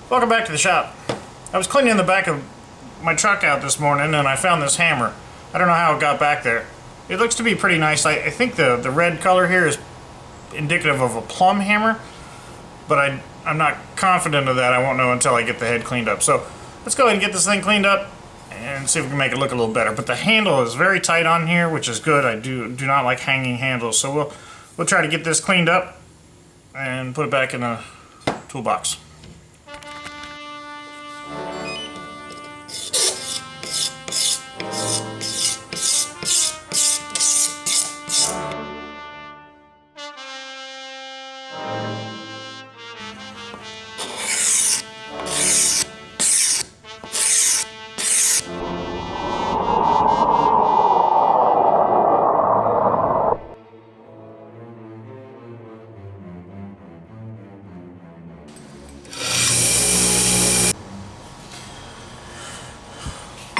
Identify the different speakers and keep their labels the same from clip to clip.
Speaker 1: Welcome back to the shop. I was cleaning the back of my truck out this morning and I found this hammer. I don't know how it got back there. It looks to be pretty nice. I think the red color here is indicative of a Plumb hammer, but I'm not confident of that. I won't know until I get the head cleaned up. So let's go ahead and get this thing cleaned up and see if we can make it look a little better. But the handle is very tight on here, which is good. I do not like hanging handles. So we'll try to get this cleaned up and put it back in a toolbox.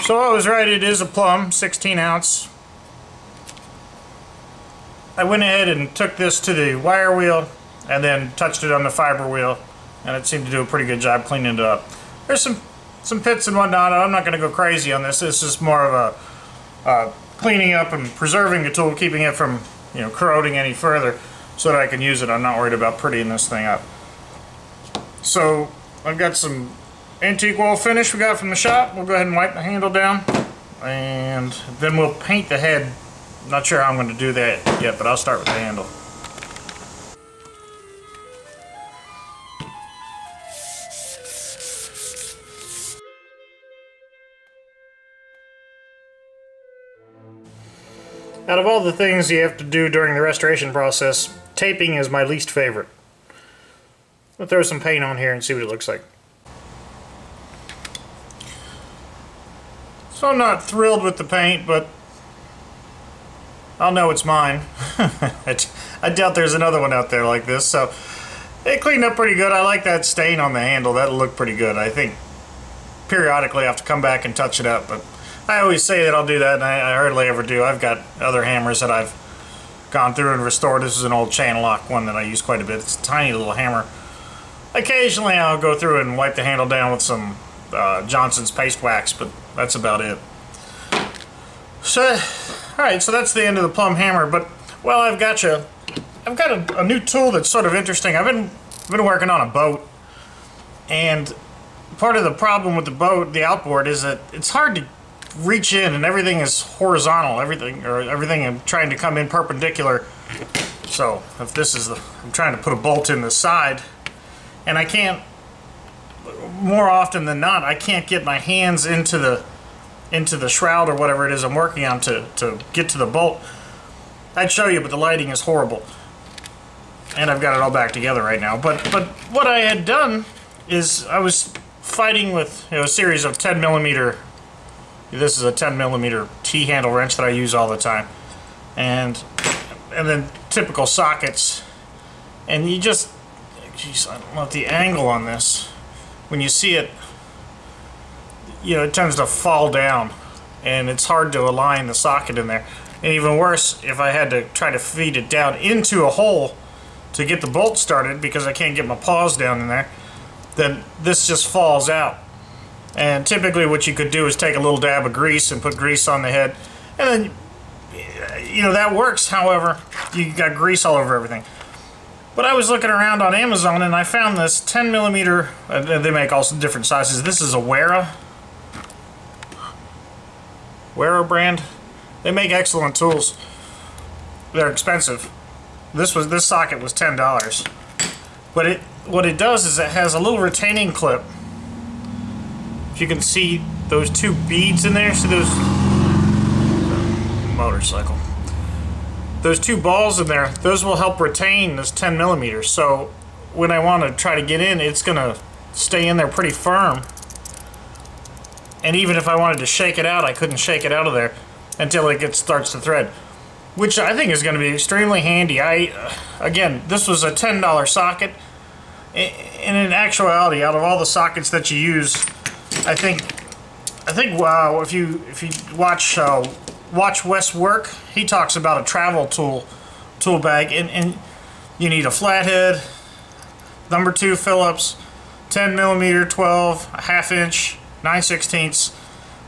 Speaker 1: So I was right, it is a Plumb, 16 ounce. I went ahead and took this to the wire wheel and then touched it on the fiber wheel, and it seemed to do a pretty good job cleaning it up. There's some pits and whatnot. I'm not going to go crazy on this. This is more of a cleaning up and preserving the tool, keeping it from corroding any further so that I can use it. I'm not worried about prettying this thing up. So I've got some antique oil finish we got from the shop. We'll go ahead and wipe the handle down and then we'll paint the head. I'm not sure how I'm going to do that yet, but I'll start with the handle. Out of all the things you have to do during the restoration process, taping is my least favorite. We'll throw some paint on here and see what it looks like. So I'm not thrilled with the paint, but I'll know it's mine. I doubt there's another one out there like this, so it cleaned up pretty good. I like that stain on the handle. That'll look pretty good. I think periodically I have to come back and touch it up, but I always say that I'll do that, and I hardly ever do. I've got other hammers that I've gone through and restored. This is an old channel lock one that I use quite a bit. It's a tiny little hammer. Occasionally I'll go through and wipe the handle down with some Johnson's paste wax, but that's about it. So, alright, so that's the end of the Plumb hammer, but while I've got you, I've got a new tool that's sort of interesting. I've been working on a boat, and part of the problem with the boat, the outboard, is that it's hard to reach in and everything is horizontal, everything I'm trying to come in perpendicular. So if this is I'm trying to put a bolt in the side, and I can't, more often than not, I can't get my hands into the shroud or whatever it is I'm working on to get to the bolt. I'd show you, but the lighting is horrible. And I've got it all back together right now. But what I had done is I was fighting with a series of 10mm. This is a 10mm T-handle wrench that I use all the time. And then typical sockets. And you just, geez, I don't know the angle on this. When you see it, it tends to fall down, and it's hard to align the socket in there. And even worse, if I had to try to feed it down into a hole to get the bolt started because I can't get my paws down in there, then this just falls out. And typically what you could do is take a little dab of grease and put grease on the head, and then that works. However, you got grease all over everything. But I was looking around on Amazon and I found this 10mm, they make also different sizes. This is a Wera brand. They make excellent tools. They're expensive. This socket was $10. But what it does is it has a little retaining clip. If you can see those two beads in there, see those motorcycle. Those two balls in there, those will help retain this 10mm. So when I want to try to get in, it's going to stay in there pretty firm. And even if I wanted to shake it out, I couldn't shake it out of there until it starts to thread, which I think is going to be extremely handy. Again, this was a $10 socket. And in actuality, out of all the sockets that you use, I think wow, if you watch Wes work, he talks about a travel tool bag, and you need a flathead, number 2 Phillips, 10 millimeter, 12, a half inch, 9/16.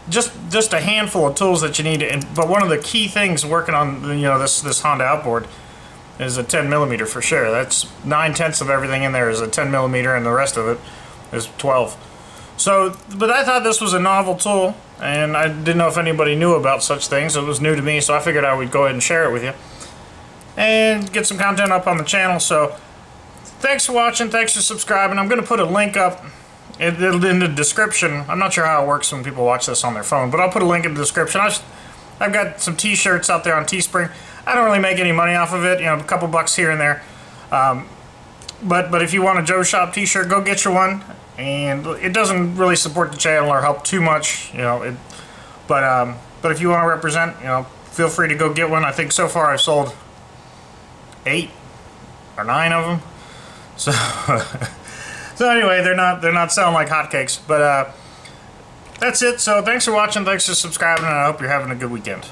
Speaker 1: Just a handful of tools that you need. But one of the key things working on this Honda outboard is a 10 millimeter for sure. That's 9/10 of everything in there is a 10 millimeter, and the rest of it is 12. So, but I thought this was a novel tool, and I didn't know if anybody knew about such things. It was new to me, so I figured I would go ahead and share it with you and get some content up on the channel. So thanks for watching, thanks for subscribing. I'm going to put a link up in the description. I'm not sure how it works when people watch this on their phone, but I'll put a link in the description. I've got some t-shirts out there on Teespring. I don't really make any money off of it, a couple bucks here and there. But if you want a Joe Shop t-shirt, go get your one. And it doesn't really support the channel or help too much, but if you want to represent, feel free to go get one. I think so far I've sold 8 or 9 of them. So so anyway, they're not selling like hotcakes, but that's it. So thanks for watching, thanks for subscribing, and I hope you're having a good weekend.